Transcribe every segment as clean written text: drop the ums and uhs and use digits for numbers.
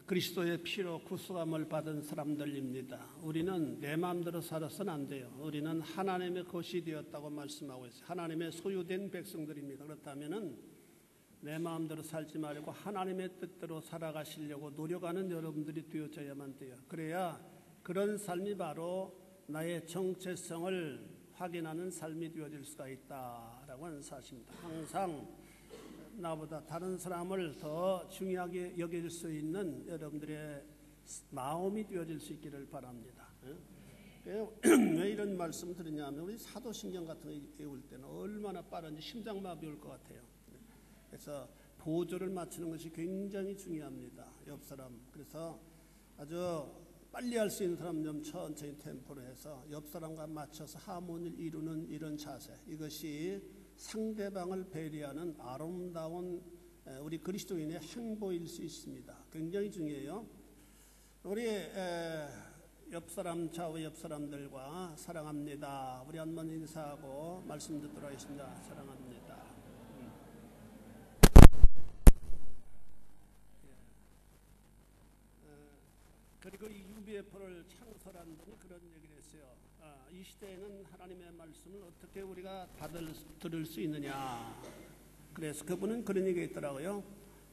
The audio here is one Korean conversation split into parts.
그리스도의 피로 구속함을 받은 사람들입니다. 우리는 내 마음대로 살아서는 안 돼요. 우리는 하나님의 것이 되었다고 말씀하고 있어요. 하나님의 소유된 백성들입니다. 그렇다면은 내 마음대로 살지 말고 하나님의 뜻대로 살아가시려고 노력하는 여러분들이 되어져야만 돼요. 그래야 그런 삶이 바로 나의 정체성을 확인하는 삶이 되어질 수가 있다라고 하는 사실입니다. 항상 나보다 다른 사람을 더 중요하게 여길 수 있는 여러분들의 마음이 되어질 수 있기를 바랍니다. 왜 이런 말씀 드리냐면 우리 사도신경 같은 거 외울 때는 얼마나 빠른지 심장마비 올 것 같아요. 그래서 보조를 맞추는 것이 굉장히 중요합니다. 옆 사람. 그래서 아주 빨리 할 수 있는 사람 좀 천천히 템포로 해서 옆 사람과 맞춰서 하모니를 이루는 이런 자세. 이것이 상대방을 배려하는 아름다운 우리 그리스도인의 행보일 수 있습니다. 굉장히 중요해요. 우리 옆 사람, 좌우 옆 사람들과 사랑합니다. 우리 한번 인사하고 말씀 듣도록 하겠습니다. 사랑합니다. 그리고 이 UBF를 창설한 분이 그런 얘기를 했어요. 이 시대에는 하나님의 말씀을 어떻게 우리가 들을 수 있느냐. 그래서 그분은 그런 얘기가 있더라고요.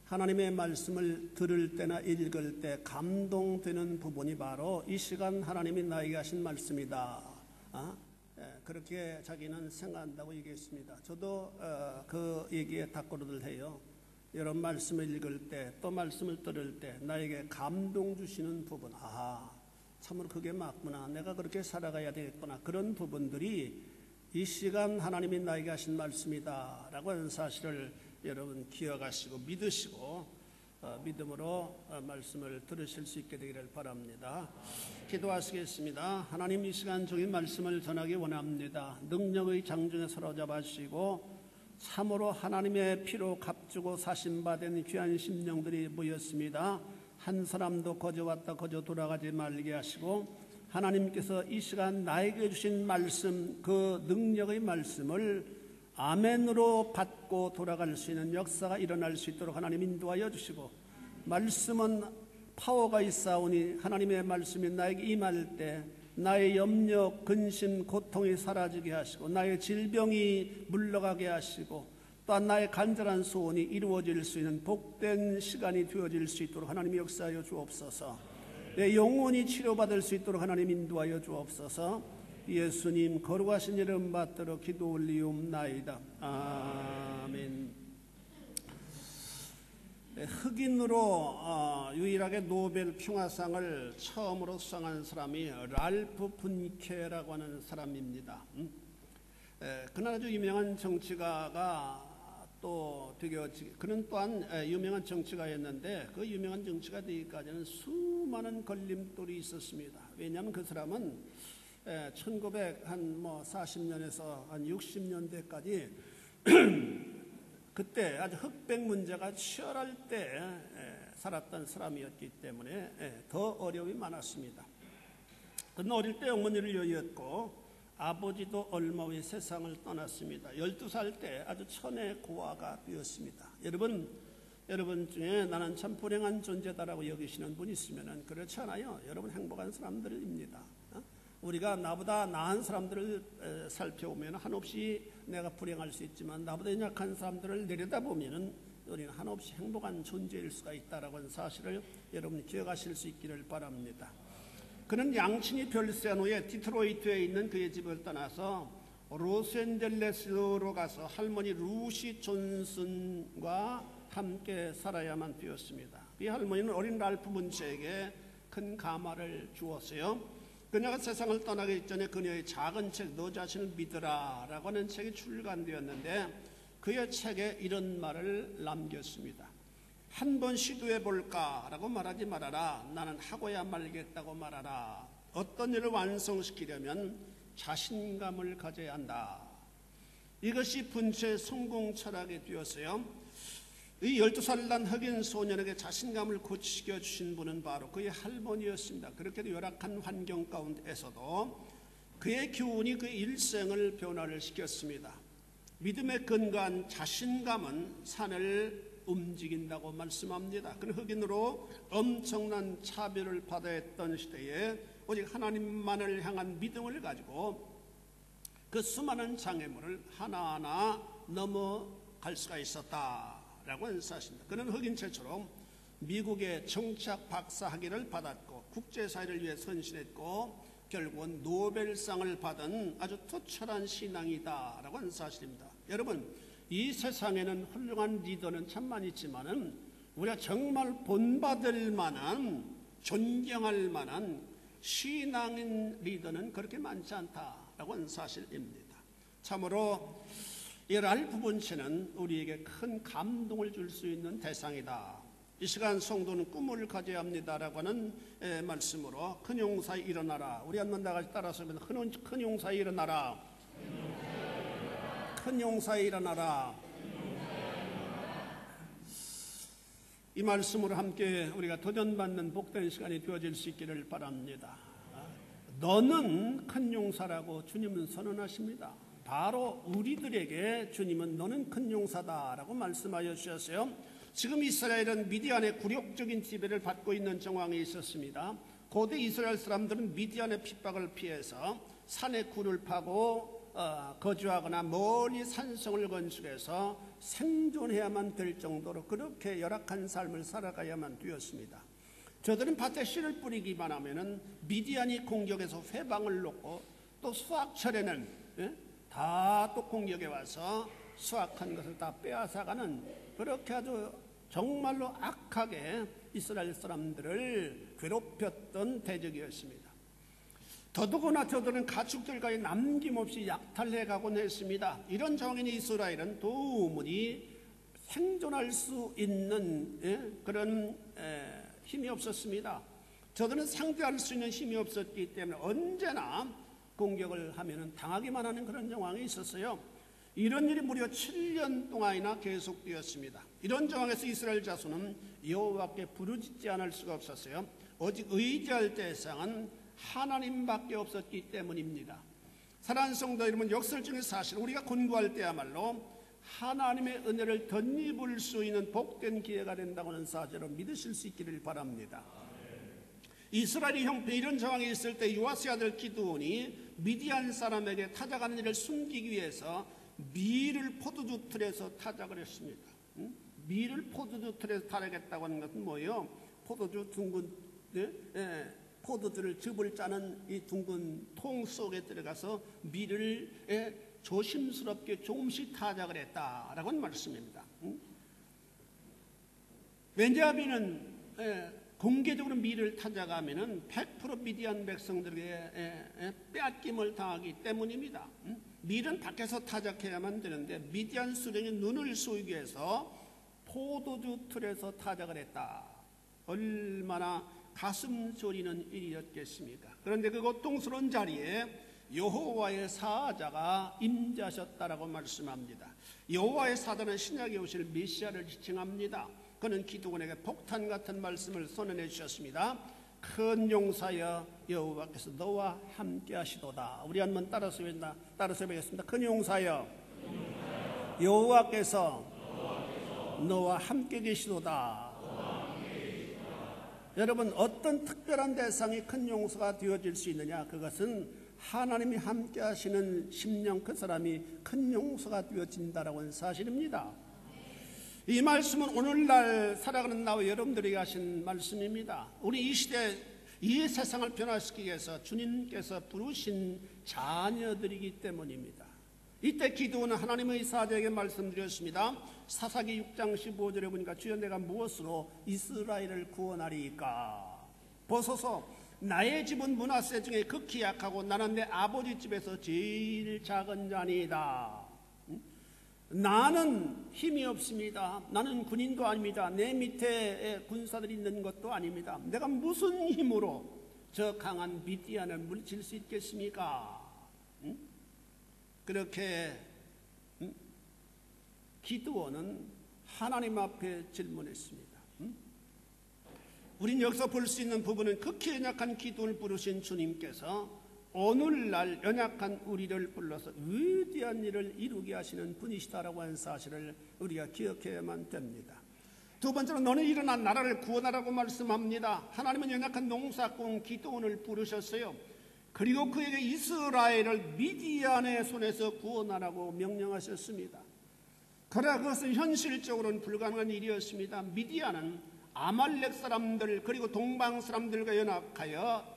하나님의 말씀을 들을 때나 읽을 때 감동되는 부분이 바로 이 시간 하나님이 나에게 하신 말씀이다. 그렇게 자기는 생각한다고 얘기했습니다. 저도 그 얘기에 답고를 해요. 여러분 말씀을 읽을 때 또 말씀을 들을 때 나에게 감동 주시는 부분, 참으로 그게 맞구나, 내가 그렇게 살아가야 되겠구나, 그런 부분들이 이 시간 하나님이 나에게 하신 말씀이다 라고 하는 사실을 여러분 기억하시고 믿으시고 믿음으로 말씀을 들으실 수 있게 되기를 바랍니다. 기도하시겠습니다. 하나님, 이 시간 종일 말씀을 전하기 원합니다. 능력의 장중에 사로잡아 주시고 참으로 하나님의 피로 값주고 사신받은 귀한 심령들이 모였습니다. 한 사람도 거저 왔다 거저 돌아가지 말게 하시고 하나님께서 이 시간 나에게 주신 말씀, 그 능력의 말씀을 아멘으로 받고 돌아갈 수 있는 역사가 일어날 수 있도록 하나님 인도하여 주시고, 말씀은 파워가 있사오니 하나님의 말씀이 나에게 임할 때 나의 염려, 근심, 고통이 사라지게 하시고 나의 질병이 물러가게 하시고 또한 나의 간절한 소원이 이루어질 수 있는 복된 시간이 되어질 수 있도록 하나님 역사하여 주옵소서. 내 영혼이 치료받을 수 있도록 하나님 인도하여 주옵소서. 예수님 거룩하신 이름 받들어 기도 올리옵나이다. 아멘. 흑인으로 유일하게 노벨 평화상을 처음으로 수상한 사람이 랄프 분케라고 하는 사람입니다. 그는 아주 유명한 정치가가 또 되게, 그는 또한 유명한 정치가였는데 그 유명한 정치가 되기까지는 수많은 걸림돌이 있었습니다. 왜냐하면 그 사람은 1940년에서 한 60년대까지 그때 아주 흑백 문제가 치열할 때 살았던 사람이었기 때문에 더 어려움이 많았습니다. 그는 어릴 때 어머니를 여의었고 아버지도 얼마 후에 세상을 떠났습니다. 12살 때 아주 천의 고아가 되었습니다. 여러분 중에 나는 참 불행한 존재다라고 여기시는 분이 있으면 그렇지 않아요. 여러분 행복한 사람들입니다. 우리가 나보다 나은 사람들을 살펴보면 한없이 내가 불행할 수 있지만 나보다 약한 사람들을 내려다보면 우리는 한없이 행복한 존재일 수가 있다라고 하는 사실을 여러분이 기억하실 수 있기를 바랍니다. 그는 양친이 별세한 후에 디트로이트에 있는 그의 집을 떠나서 로스앤젤레스로 가서 할머니 루시 존슨과 함께 살아야만 되었습니다. 이 할머니는 어린 랄프 문체에게 큰 가마를 주었어요. 그녀가 세상을 떠나기 전에 그녀의 작은 책 너 자신을 믿으라 라고 하는 책이 출간되었는데 그의 책에 이런 말을 남겼습니다. 한 번 시도해 볼까 라고 말하지 말아라. 나는 하고야 말겠다고 말하라. 어떤 일을 완성시키려면 자신감을 가져야 한다. 이것이 분체의 성공 철학이 되었어요. 이 12살 난 흑인 소년에게 자신감을 고치게 주신 분은 바로 그의 할머니였습니다. 그렇게도 열악한 환경 가운데에서도 그의 교훈이 그 일생을 변화를 시켰습니다. 믿음에 근거한 자신감은 산을 움직인다고 말씀합니다. 그는 흑인으로 엄청난 차별을 받아야 했던 시대에 오직 하나님만을 향한 믿음을 가지고 그 수많은 장애물을 하나하나 넘어갈 수가 있었다라고 하는 사실입니다. 그는 흑인 최초로 미국의 정치학 박사 학위를 받았고 국제사회를 위해 헌신했고 결국은 노벨상을 받은 아주 투철한 신앙이다라고 하는 사실입니다. 여러분, 이 세상에는 훌륭한 리더는 참만 있지만은 우리가 정말 본받을 만한, 존경할 만한 신앙인 리더는 그렇게 많지 않다라고 하는 사실입니다. 참으로 이 랄프 본체는 우리에게 큰 감동을 줄 수 있는 대상이다. 이 시간 성도는 꿈을 가져야 합니다라고 하는 말씀으로 큰 용사에 일어나라. 우리 한번 다 같이 따라서 큰 용사에 일어나라. 큰 용사에 일어나라. 이 말씀으로 함께 우리가 도전받는 복된 시간이 되어질 수 있기를 바랍니다. 너는 큰 용사라고 주님은 선언하십니다. 바로 우리들에게 주님은 너는 큰 용사다라고 말씀하여 주셨어요. 지금 이스라엘은 미디안의 굴욕적인 지배를 받고 있는 정황에 있었습니다. 고대 이스라엘 사람들은 미디안의 핍박을 피해서 산에 굴을 파고 거주하거나 멀리 산성을 건축해서 생존해야만 될 정도로 그렇게 열악한 삶을 살아가야만 되었습니다. 저들은 밭에 씨를 뿌리기만 하면은 미디안이 공격해서 회방을 놓고 또 수확철에는 다 또 공격해 와서 수확한 것을 다 빼앗아가는 그렇게 아주 정말로 악하게 이스라엘 사람들을 괴롭혔던 대적이었습니다. 더더구나 저들은 가축들과의 남김없이 약탈해가곤 했습니다. 이런 상황인 이스라엘은 도무지 생존할 수 있는 그런 힘이 없었습니다. 저들은 상대할 수 있는 힘이 없었기 때문에 언제나 공격을 하면 당하기만 하는 그런 상황이 있었어요. 이런 일이 무려 7년 동안이나 계속되었습니다. 이런 상황에서 이스라엘 자손은 여호와께 부르짖지 않을 수가 없었어요. 오직 의지할 대상은 하나님밖에 없었기 때문입니다. 사랑하는 성도 여러분, 역설적인 사실, 우리가 곤고할 때야말로 하나님의 은혜를 덧입을 수 있는 복된 기회가 된다고 하는 사실을 믿으실 수 있기를 바랍니다. 이스라엘이 형편 이런 상황에 있을 때 요아스의 아들 기드온이 미디안 사람에게 타작하는 일을 숨기기 위해서 밀을 포도주 틀에서 타작을 했습니다. 밀을 포도주 틀에서 타작했다고 하는 것은 뭐예요? 포도주 둥근 포도주를 즙을 짜는 이 둥근 통 속에 들어가서 밀을 조심스럽게 조금씩 타작을 했다라고 하는 말씀입니다. 왠냐하면은 공개적으로 밀을 타작하면은 100% 미디안 백성들에게 빼앗김을 당하기 때문입니다. 밀은 밖에서 타작해야만 되는데 미디안 수령이 눈을 쏘기 위해서 포도주 틀에서 타작을 했다. 얼마나 가슴 졸이는 일이었겠습니까? 그런데 그 고통스러운 자리에 여호와의 사자가 임재하셨다라고 말씀합니다. 여호와의 사자는 신약에 오실 메시아를 지칭합니다. 그는 기드온에게 폭탄 같은 말씀을 선언해 주셨습니다. 큰 용사여 여호와께서 너와 함께 하시도다. 우리 한번 따라서 보겠습니다. 큰 용사여 여호와께서 너와 함께 계시도다. 여러분, 어떤 특별한 대상이 큰 용사가 되어질 수 있느냐? 그것은 하나님이 함께 하시는 심령 그 사람이 큰 용사가 되어진다라고 하는 사실입니다. 이 말씀은 오늘날 살아가는 나와 여러분들에게 하신 말씀입니다. 우리 이 시대, 이 세상을 변화시키기 위해서 주님께서 부르신 자녀들이기 때문입니다. 이때 기드온은 하나님의 사자에게 말씀드렸습니다. 사사기 6장 15절에 보니까 주여 내가 무엇으로 이스라엘을 구원하리이까? 보소서 나의 집은 므낫세 중에 극히 약하고 나는 내 아버지 집에서 제일 작은 자니이다. 나는 힘이 없습니다. 나는 군인도 아닙니다. 내 밑에 군사들이 있는 것도 아닙니다. 내가 무슨 힘으로 저 강한 미디안을 물리칠 수 있겠습니까? 그렇게 기드온은 하나님 앞에 질문했습니다. 우린 여기서 볼 수 있는 부분은 극히 연약한 기드온을 부르신 주님께서 오늘날 연약한 우리를 불러서 위대한 일을 이루게 하시는 분이시다라고 하는 사실을 우리가 기억해야만 됩니다. 두 번째로 너는 일어나 나라를 구원하라고 말씀합니다. 하나님은 연약한 농사꾼 기드온을 부르셨어요. 그리고 그에게 이스라엘을 미디안의 손에서 구원하라고 명령하셨습니다. 그러나 그것은 현실적으로는 불가능한 일이었습니다. 미디안은 아말렉 사람들 그리고 동방 사람들과 연합하여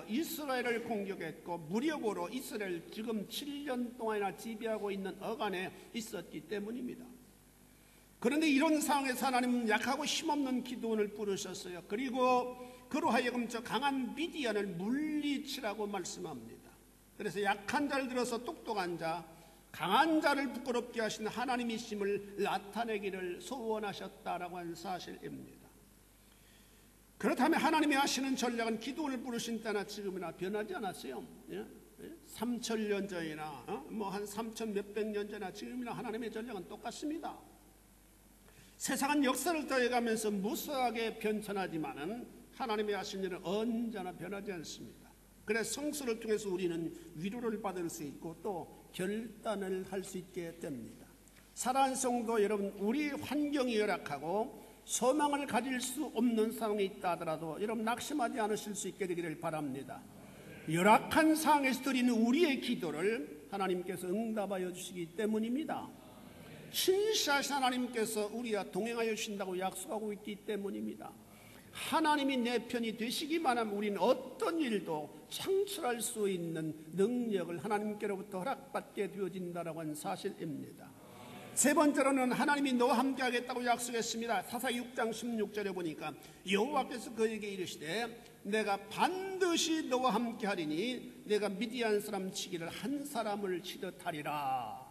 이스라엘을 공격했고 무력으로 이스라엘 지금 7년 동안이나 지배하고 있는 어간에 있었기 때문입니다. 그런데 이런 상황에서 하나님은 약하고 힘없는 기드온을 부르셨어요. 그리고 그로 하여금 저 강한 미디안을 물리치라고 말씀합니다. 그래서 약한 자를 들어서 똑똑한 자, 강한 자를 부끄럽게 하시는 하나님이심을 나타내기를 소원하셨다라고 하는 사실입니다. 그렇다면 하나님이 하시는 전략은 기드온을 부르신 때나 지금이나 변하지 않았어요. 3,000년 전이나 한 3,000 몇백 년 전이나 지금이나 하나님의 전략은 똑같습니다. 세상은 역사를 더해가면서 무수하게 변천하지만은 하나님이 하신 일은 언제나 변하지 않습니다. 그래서 성수를 통해서 우리는 위로를 받을 수 있고 또 결단을 할 수 있게 됩니다. 사랑하는 성도 여러분, 우리 환경이 열악하고 소망을 가질 수 없는 상황이 있다 하더라도 여러분 낙심하지 않으실 수 있게 되기를 바랍니다. 열악한 상황에서 드리는 우리의 기도를 하나님께서 응답하여 주시기 때문입니다. 신실하신 하나님께서 우리와 동행하여 주신다고 약속하고 있기 때문입니다. 하나님이 내 편이 되시기만 하면 우리는 어떤 일도 창출할 수 있는 능력을 하나님께로부터 허락받게 되어진다라고 하는 사실입니다. 세 번째로는 하나님이 너와 함께 하겠다고 약속했습니다. 사사기 6장 16절에 보니까 여호와께서 그에게 이르시되 내가 반드시 너와 함께 하리니 내가 미디안 사람 치기를 한 사람을 치듯 하리라.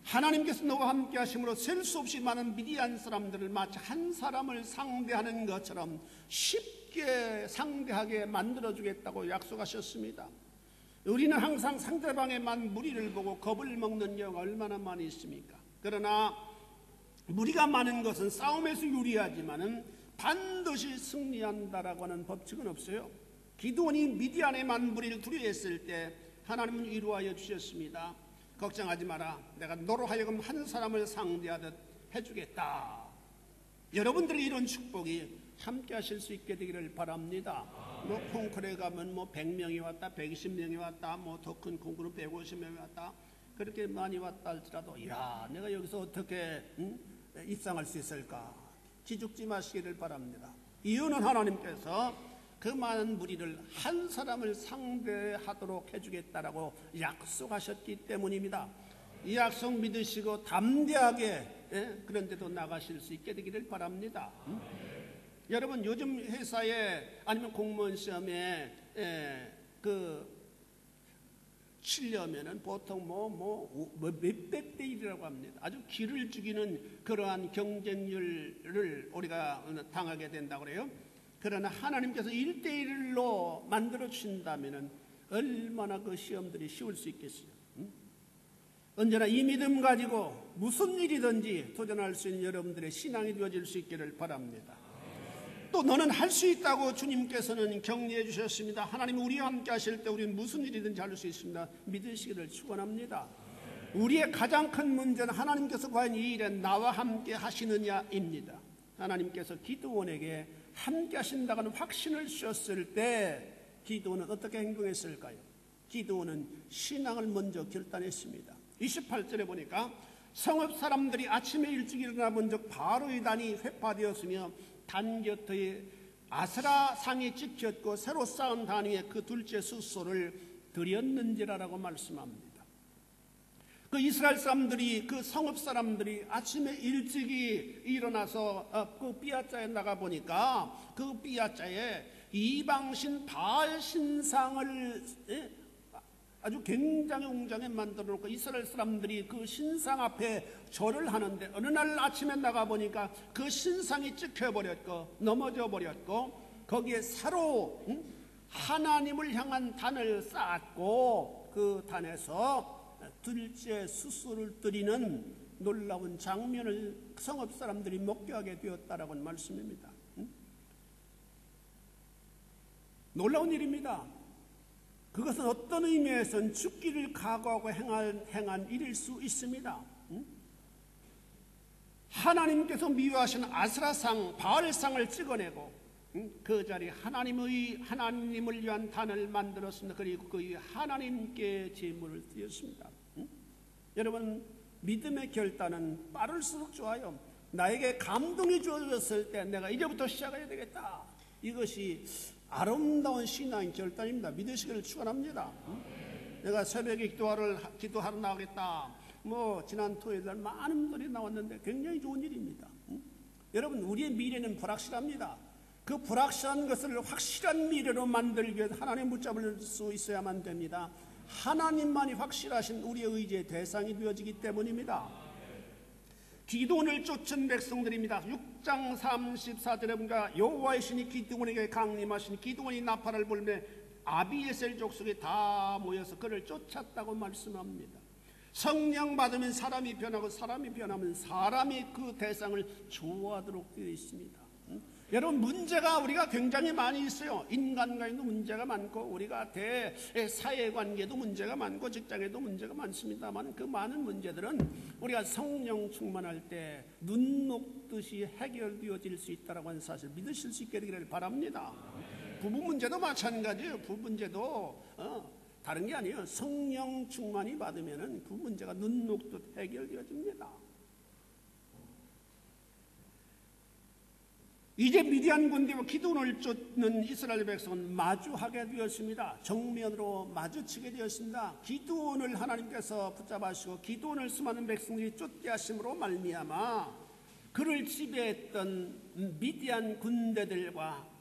하나님께서 너와 함께 하심으로 셀 수 없이 많은 미디안 사람들을 마치 한 사람을 상대하는 것처럼 쉽게 상대하게 만들어주겠다고 약속하셨습니다. 우리는 항상 상대방에만 무리를 보고 겁을 먹는 경우가 얼마나 많이 있습니까? 그러나 무리가 많은 것은 싸움에서 유리하지만은 반드시 승리한다라고 하는 법칙은 없어요. 기드온이 미디안에만 무리를 두려워했을 때 하나님은 위로하여 주셨습니다. 걱정하지 마라. 내가 너로 하여금 한 사람을 상대하듯 해주겠다. 여러분들의 이런 축복이 함께 하실 수 있게 되기를 바랍니다. 콩쿠르에 가면 100명이 왔다, 120명이 왔다, 더 큰 콩쿠르 150명이 왔다. 그렇게 많이 왔다 할지라도 내가 여기서 어떻게 입상할 수 있을까? 기죽지 마시기를 바랍니다. 이유는 하나님께서 그 많은 무리를 한 사람을 상대하도록 해주겠다라고 약속하셨기 때문입니다. 이 약속 믿으시고 담대하게 그런데도 나가실 수 있게 되기를 바랍니다. 여러분 요즘 회사에 아니면 공무원 시험에 치려면은 보통 몇백 대 1이라고 합니다. 아주 기를 죽이는 그러한 경쟁률을 우리가 당하게 된다고 그래요. 그러나 하나님께서 1대1로 만들어 주신다면 얼마나 그 시험들이 쉬울 수 있겠어요. 언제나 이 믿음 가지고 무슨 일이든지 도전할 수 있는 여러분들의 신앙이 되어질 수 있기를 바랍니다. 또 너는 할 수 있다고 주님께서는 격려해 주셨습니다. 하나님 우리와 함께 하실 때 우리는 무슨 일이든지 할 수 있습니다. 믿으시기를 축원합니다. 우리의 가장 큰 문제는 하나님께서 과연 이 일에 나와 함께 하시느냐입니다. 하나님께서 기드온에게 함께 하신다는 확신을 주셨을 때 기드온은 어떻게 행동했을까요? 기드온은 신앙을 먼저 결단했습니다. 28절에 보니까 성읍 사람들이 아침에 일찍 일어나 먼저 바로의 단이 회파되었으며 단 곁에 아스라 상이 찍혔고 새로 쌓은 단 위에 그 둘째 숫소를 드렸는지라라고 말씀합니다. 그 이스라엘 사람들이 그 성읍 사람들이 아침에 일찍이 일어나서 그 삐아자에 나가 보니까 그 삐아자에 이방신 바알 신상을 아주 굉장히 웅장하게 만들어 놓고 이스라엘 사람들이 그 신상 앞에 절을 하는데 어느 날 아침에 나가 보니까 그 신상이 찍혀버렸고 넘어져 버렸고 거기에 새로 하나님을 향한 단을 쌓았고 그 단에서 둘째 숫소를 드리는 놀라운 장면을 성읍 사람들이 목격하게 되었다라고 말씀입니다. 놀라운 일입니다. 그것은 어떤 의미에서는 죽기를 각오하고 행한 일일 수 있습니다. 하나님께서 미워하신 아스라상, 바알상을 찍어내고 그 자리에 하나님을 위한 단을 만들었습니다. 그리고 그 위에 하나님께 제물을 드렸습니다. 여러분, 믿음의 결단은 빠를수록 좋아요. 나에게 감동이 주어졌을 때 내가 이제부터 시작해야 되겠다. 이것이 아름다운 신앙의 결단입니다. 믿으시기를 축원합니다. 내가 새벽에 기도하러 나가겠다. 지난 토요일날 많은 분들이 나왔는데 굉장히 좋은 일입니다. 여러분, 우리의 미래는 불확실합니다. 그 불확실한 것을 확실한 미래로 만들기 위해서 하나님 붙잡을 수 있어야만 됩니다. 하나님만이 확실하신 우리의 의지의 대상이 되어지기 때문입니다. 기드온을 쫓은 백성들입니다. 6장 34절에 보니까 여호와의 신이 기드온에게 강림하시니 기드온이 나팔을 불며 아비에셀 족속이 다 모여서 그를 쫓았다고 말씀합니다. 성령 받으면 사람이 변하고 사람이 변하면 사람이 그 대상을 좋아하도록 되어 있습니다. 여러분, 문제가 우리가 굉장히 많이 있어요. 인간관계도 문제가 많고 우리가 사회관계도 문제가 많고 직장에도 문제가 많습니다만 그 많은 문제들은 우리가 성령 충만할 때 눈 녹듯이 해결되어질 수 있다고 하는 사실 믿으실 수 있게 되기를 바랍니다. 부부 문제도 마찬가지예요. 부부 문제도 다른 게 아니에요. 성령 충만이 받으면 그 문제가 눈 녹듯 해결되어집니다. 이제 미디안 군대와 기드온을 쫓는 이스라엘 백성은 마주하게 되었습니다. 정면으로 마주치게 되었습니다. 기드온을 하나님께서 붙잡으시고 기드온을 수많은 백성들이 쫓게 하심으로 말미암아 그를 지배했던 미디안 군대들과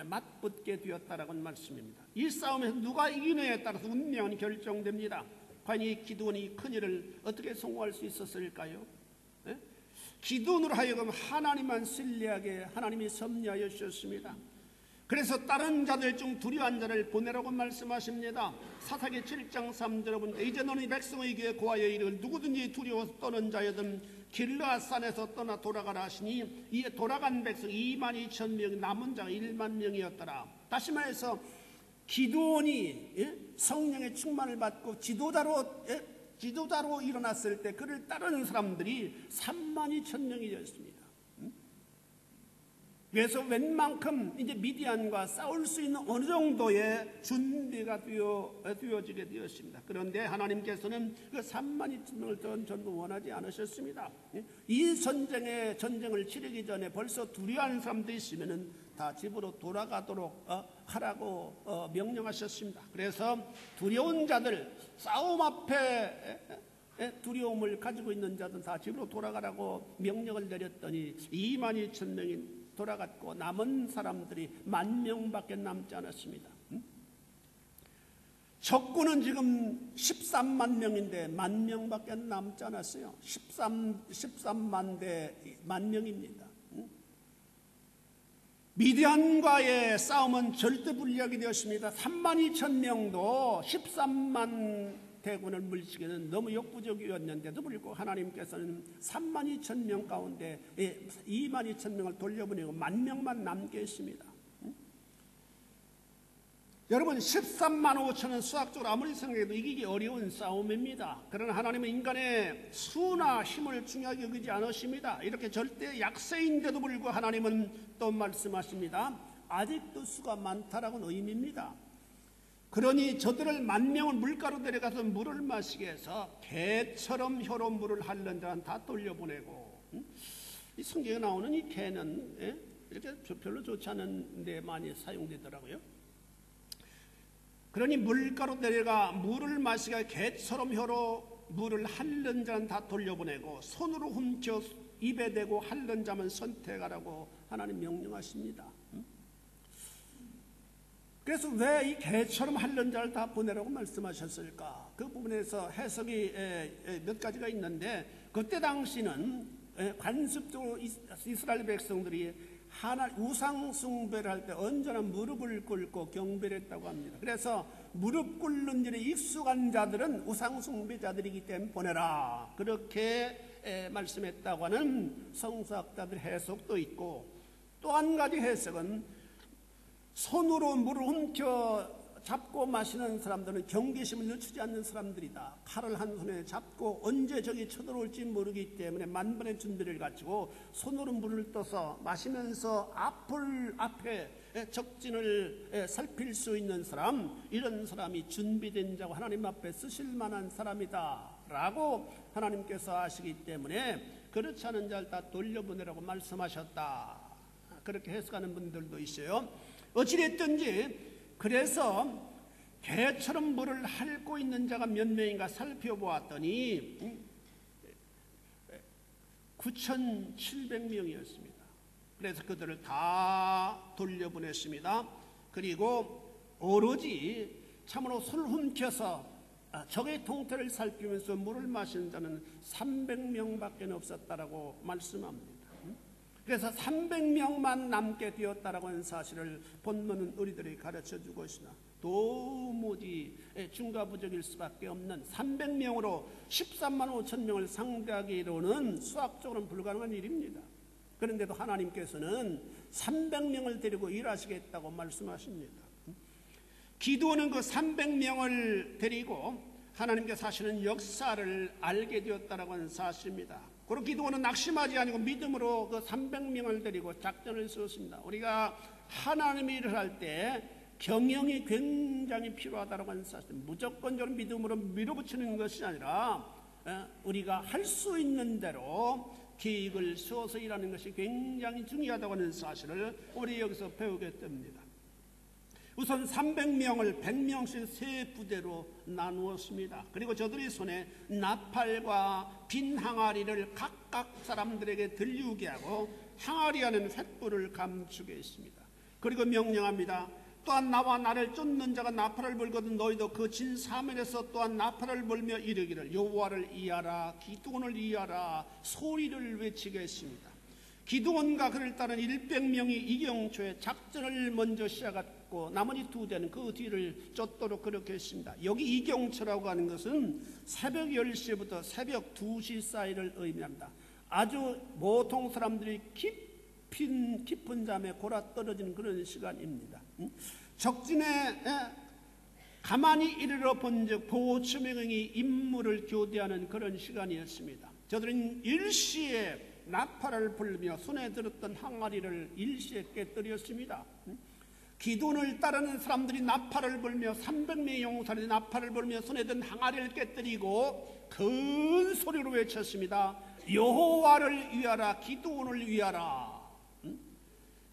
맞붙게 되었다라고 하는 말씀입니다. 이 싸움에서 누가 이기느냐에 따라서 운명은 결정됩니다. 과연 이 기드온이 큰일을 어떻게 성공할 수 있었을까요? 기드온으로 하여금 하나님만 신뢰하게 하나님이 섭리하여 주셨습니다. 그래서 다른 자들 중 두려운 자를 보내라고 말씀하십니다. 사사기 7장 3절에 보니까 이제 너는 백성에게 고하여 이르기를 누구든지 두려워서 떠는 자여든 길르앗산에서 떠나 돌아가라 하시니 이에 돌아간 백성 2만 2천 명, 남은 자가 1만 명이었더라. 다시 말해서 기드온이 성령의 충만을 받고 지도자로 일어났을 때 그를 따르는 사람들이 3만 2천 명이 되었습니다. 그래서 웬만큼 이제 미디안과 싸울 수 있는 어느 정도의 준비가 되어지게 되었습니다. 그런데 하나님께서는 그 3만 2천 명을 전부 원하지 않으셨습니다. 이 전쟁을 치르기 전에 벌써 두려워하는 사람들이 있으면 다 집으로 돌아가도록 하라고 명령하셨습니다. 그래서 두려운 자들, 싸움 앞에 두려움을 가지고 있는 자들은 다 집으로 돌아가라고 명령을 내렸더니 2만 2천 명이 돌아갔고 남은 사람들이 10,000명밖에 남지 않았습니다. 적군은 지금 13만 명인데 10,000명밖에 남지 않았어요. 13만 대 10,000명입니다. 미디안과의 싸움은 절대불리하게 되었습니다. 3만 2천 명도 13만 대군을 물리치기는 너무 역부족이었는데도 불구하고 하나님께서는 3만 2천 명 가운데 2만 2천 명을 돌려보내고 10,000명만 남게 했습니다. 여러분, 13만 5천은 수학적으로 아무리 생각해도 이기기 어려운 싸움입니다. 그러나 하나님은 인간의 수나 힘을 중요하게 여기지 않으십니다. 이렇게 절대 약세인데도 불구하고 하나님은 또 말씀하십니다. 아직도 수가 많다라는 의미입니다. 그러니 저들을 10,000명을 물가로 데려가서 물을 마시게 해서 개처럼 혀로 물을 핥는 자는 다 돌려보내고, 이 성경에 나오는 이 개는 이렇게 별로 좋지 않은 데 많이 사용되더라고요. 그러니 물가로 내려가 물을 마시게 개처럼 혀로 물을 핥는 자는 다 돌려보내고 손으로 훔쳐 입에 대고 핥는 자만 선택하라고 하나님 명령하십니다. 그래서 왜 이 개처럼 핥는 자를 다 보내라고 말씀하셨을까? 그 부분에서 해석이 몇 가지가 있는데, 그때 당시는 관습적으로 이스라엘 백성들이 우상 숭배를 할 때 언제나 무릎을 꿇고 경배를 했다고 합니다. 그래서 무릎 꿇는 일에 익숙한 자들은 우상 숭배자들이기 때문에 보내라, 그렇게 말씀했다고 하는 성서학자들 해석도 있고, 또 한 가지 해석은 손으로 물을 훔쳐 잡고 마시는 사람들은 경계심을 늦추지 않는 사람들이다. 칼을 한 손에 잡고 언제 적이 쳐들어올지 모르기 때문에 만반의 준비를 갖추고 손으로 물을 떠서 마시면서 앞에 적진을 살필 수 있는 사람, 이런 사람이 준비된 자고 하나님 앞에 쓰실 만한 사람이다 라고 하나님께서 아시기 때문에 그렇지 않은 자를 다 돌려보내라고 말씀하셨다. 그렇게 해석하는 분들도 있어요. 어찌됐든지 그래서 개처럼 물을 핥고 있는 자가 몇 명인가 살펴보았더니 9,700명이었습니다. 그래서 그들을 다 돌려보냈습니다. 그리고 오로지 참으로 손을 훔쳐서 적의 통태를 살피면서 물을 마시는 자는 300명밖에 없었다라고 말씀합니다. 그래서 300명만 남게 되었다라고 하는 사실을 본문은 우리들이 가르쳐주고 있으나 도무지 중과부적일 수밖에 없는 300명으로 13만 5천 명을 상대하기로는 수학적으로는 불가능한 일입니다. 그런데도 하나님께서는 300명을 데리고 일하시겠다고 말씀하십니다. 기드온은 그 300명을 데리고 하나님께서 하시는 역사를 알게 되었다라고 하는 사실입니다. 그리고 기드온은 낙심하지 아니고 믿음으로 그 300명을 데리고 작전을 세웠습니다. 우리가 하나님의 일을 할 때 경영이 굉장히 필요하다고 하는 사실, 무조건적으로 믿음으로 밀어붙이는 것이 아니라 우리가 할 수 있는 대로 계획을 세워서 일하는 것이 굉장히 중요하다고 하는 사실을 우리 여기서 배우게 됩니다. 우선 300명을 100명씩 세 부대로 나누었습니다. 그리고 저들의 손에 나팔과 빈 항아리를 각각 사람들에게 들리우게 하고 항아리 안에는 횃불을 감추게 했습니다. 그리고 명령합니다. 또한 나와 나를 쫓는 자가 나팔을 불거든 너희도 그 진 사면에서 또한 나팔을 불며 이르기를 여호와를 이하라 기드온을 이하라 소리를 외치게 했습니다. 기드온과 그를 따른 100명이 이경초에 작전을 먼저 시작했고 나머지 두 대는 그 뒤를 쫓도록 그렇게 했습니다. 여기 이경초라고 하는 것은 새벽 10시부터 새벽 2시 사이를 의미합니다. 아주 보통 사람들이 깊은 잠에 골아 떨어지는 그런 시간입니다. 적진에 가만히 이르러 본즉 보호처명이 임무를 교대하는 그런 시간이었습니다. 저들은 일시에 나팔을 불며 손에 들었던 항아리를 일시에 깨뜨렸습니다. 기드온을 따르는 사람들이 나팔을 불며 300명의 용사들이 나팔을 불며 손에 든 항아리를 깨뜨리고 큰 소리로 외쳤습니다. 여호와를 위하라 기드온을 위하라.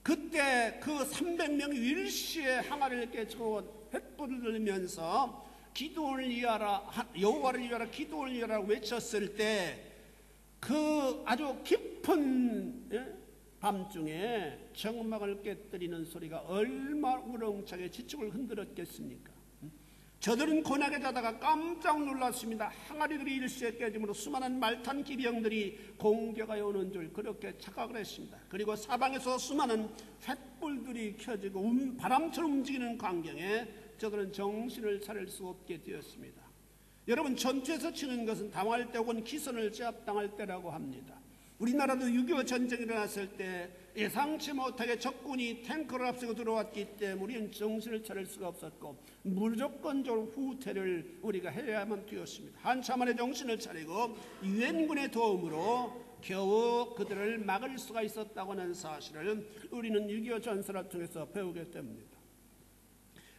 그때 그 300명이 일시에 항아리를 깨치고 횃불을 들면서 기드온을 위하라 여호와를 위하라 기드온을 위하라 외쳤을 때 그 아주 깊은 밤중에 정막을 깨뜨리는 소리가 얼마나 우렁차게 지축을 흔들었겠습니까? 저들은 고나게 자다가 깜짝 놀랐습니다. 항아리들이 일시에 깨짐으로 수많은 말탄 기병들이 공격하여 오는 줄 그렇게 착각을 했습니다. 그리고 사방에서 수많은 횃불들이 켜지고 바람처럼 움직이는 광경에 저들은 정신을 차릴 수 없게 되었습니다. 여러분, 전투에서 치는 것은 당할 때 혹은 기선을 제압당할 때라고 합니다. 우리나라도 6.25 전쟁이 일어났을 때 예상치 못하게 적군이 탱크를 앞세고 들어왔기 때문에 우리는 정신을 차릴 수가 없었고 무조건적으로 후퇴를 우리가 해야만 되었습니다. 한참 만에 정신을 차리고 유엔군의 도움으로 겨우 그들을 막을 수가 있었다고 하는 사실을 우리는 6.25 전설을 통해서 배우게 됩니다.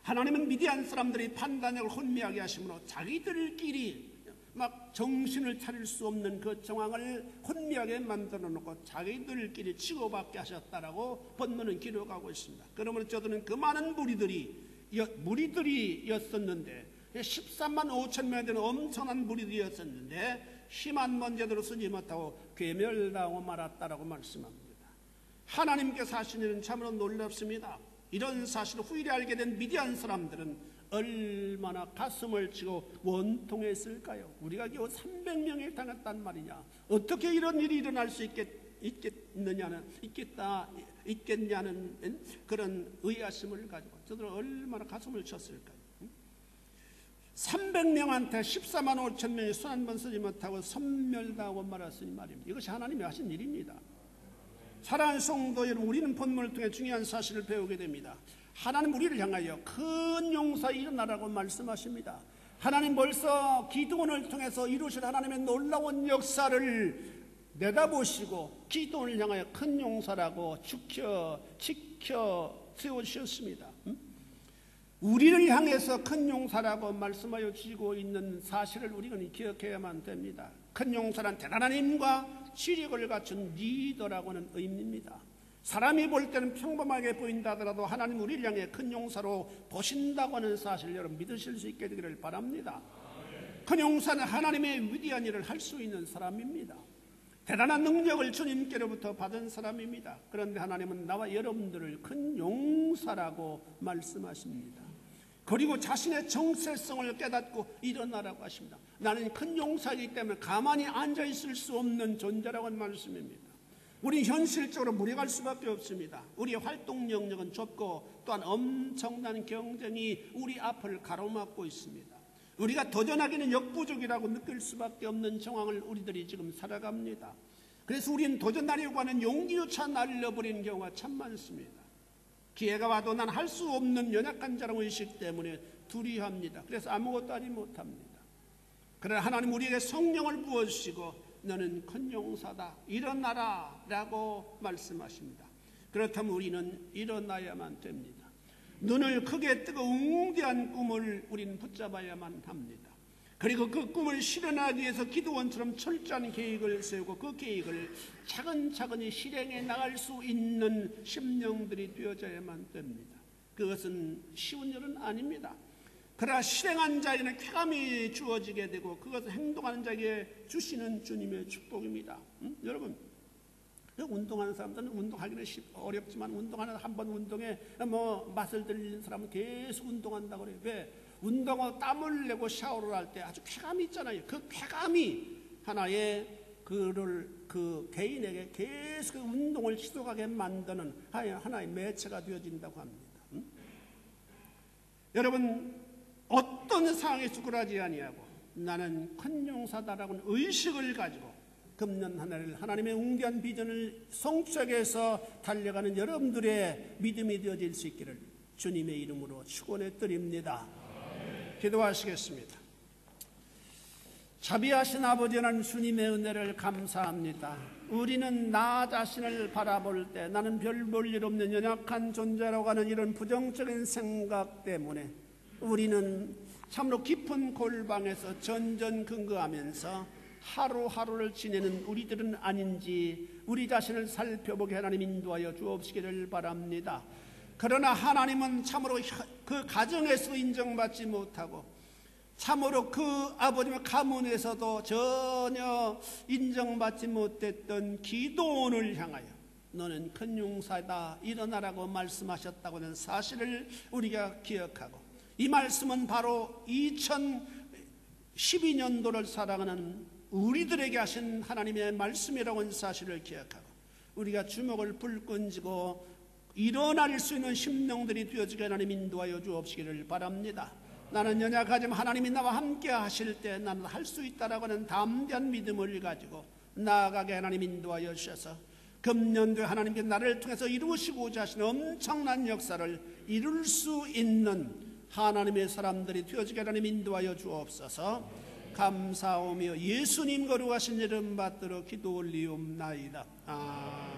하나님은 미디안 사람들이 판단력을 혼미하게 하심으로 자기들끼리 막 정신을 차릴 수 없는 그 정황을 혼미하게 만들어 놓고 자기들끼리 치고받게 하셨다라고 본문은 기록하고 있습니다. 그러므로 저들은 그 많은 무리들이었었는데 13만 5천 명이 되는 엄청난 무리들이었었는데 힘한 먼제대로 쓰지 못하고 괴멸당하고 말았다라고 말씀합니다. 하나님께서 하신 일은 참으로 놀랍습니다. 이런 사실을 후일에 알게 된 미디안 사람들은 얼마나 가슴을 치고 원통했을까요? 우리가 겨우 300명이 당했단 말이냐? 어떻게 이런 일이 일어날 수 있겠냐는 그런 의아심을 가지고 저들은 얼마나 가슴을 쳤을까요? 300명한테 14만 5천 명이 손 한 번 쓰지 못하고 섬멸당하고 말았으니 말입니다. 이것이 하나님이 하신 일입니다. 사랑하는 성도 여러분, 우리는 본문을 통해 중요한 사실을 배우게 됩니다. 하나님 우리를 향하여 큰 용사 일어나라고 말씀하십니다. 하나님 벌써 기도원을 통해서 이루실 하나님의 놀라운 역사를 내다보시고 기도원을 향하여 큰 용사라고 지켜 세우셨습니다. 우리를 향해서 큰 용사라고 말씀하여 주시고 있는 사실을 우리는 기억해야만 됩니다. 큰 용사란 대단한 힘과 지력을 갖춘 리더라고 하는 의미입니다. 사람이 볼 때는 평범하게 보인다 하더라도 하나님 우리를 향해 큰 용사로 보신다고 하는 사실을 여러분 믿으실 수 있게 되기를 바랍니다. 큰 용사는 하나님의 위대한 일을 할 수 있는 사람입니다. 대단한 능력을 주님께로부터 받은 사람입니다. 그런데 하나님은 나와 여러분들을 큰 용사라고 말씀하십니다. 그리고 자신의 정체성을 깨닫고 일어나라고 하십니다. 나는 큰 용사이기 때문에 가만히 앉아있을 수 없는 존재라고 하는 말씀입니다. 우리는 현실적으로 무력할 수밖에 없습니다. 우리의 활동 영역은 좁고 또한 엄청난 경쟁이 우리 앞을 가로막고 있습니다. 우리가 도전하기는 역부족이라고 느낄 수밖에 없는 상황을 우리들이 지금 살아갑니다. 그래서 우리는 도전하려고 하는 용기조차 날려버리는 경우가 참 많습니다. 기회가 와도 난 할 수 없는 연약한 자라는 의식 때문에 두려워합니다. 그래서 아무것도 하지 못합니다. 그러나 하나님 우리에게 성령을 부어주시고 너는 큰 용사다 일어나라 라고 말씀하십니다. 그렇다면 우리는 일어나야만 됩니다. 눈을 크게 뜨고 웅대한 꿈을 우리는 붙잡아야만 합니다. 그리고 그 꿈을 실현하기 위해서 기도원처럼 철저한 계획을 세우고 그 계획을 차근차근히 실행해 나갈 수 있는 심령들이 되어져야만 됩니다. 그것은 쉬운 일은 아닙니다. 그러나 실행한 자에게는 쾌감이 주어지게 되고 그것을 행동하는 자에게 주시는 주님의 축복입니다. 여러분 운동하는 사람들은 운동하기는 어렵지만 운동하는 한 번 운동에 맛을 들리는 사람은 계속 운동한다고 그래요. 왜? 운동하고 땀을 내고 샤워를 할 때 아주 쾌감이 있잖아요. 그 쾌감이 하나의 그 개인에게 계속 운동을 지속하게 만드는 하나의 매체가 되어진다고 합니다. 여러분 어떤 상황에 수굴하지 아니하고 나는 큰 용사다라고 하는 의식을 가지고 금년 한 해를 하나님의 웅대한 비전을 성취하기 위해서 달려가는 여러분들의 믿음이 되어질 수 있기를 주님의 이름으로 축원해 드립니다. 기도하시겠습니다. 자비하신 아버지 하나님 주님의 은혜를 감사합니다. 우리는 나 자신을 바라볼 때 나는 별 볼 일 없는 연약한 존재라고 하는 이런 부정적인 생각 때문에 우리는 참으로 깊은 골방에서 전전긍긍하면서 하루하루를 지내는 우리들은 아닌지 우리 자신을 살펴보게 하나님 인도하여 주옵시기를 바랍니다. 그러나 하나님은 참으로 그 가정에서 인정받지 못하고 참으로 그 아버지의 가문에서도 전혀 인정받지 못했던 기도원을 향하여 너는 큰 용사다 일어나라고 말씀하셨다고 하는 사실을 우리가 기억하고 이 말씀은 바로 2012년도를 살아가는 우리들에게 하신 하나님의 말씀이라고 하는 사실을 기억하고 우리가 주먹을 불끈쥐고 일어날 수 있는 심령들이 되어지게 하나님 인도하여 주옵시기를 바랍니다. 나는 연약하지만 하나님이 나와 함께 하실 때 나는 할 수 있다라고 하는 담대한 믿음을 가지고 나아가게 하나님 인도하여 주셔서 금년도에 하나님께 나를 통해서 이루시고자 하시는 엄청난 역사를 이룰 수 있는 하나님의 사람들이 되어지게 하나님 인도하여 주옵소서. 감사하며 예수님 거룩하신 이름 받들어 기도 올리옵나이다. 아멘.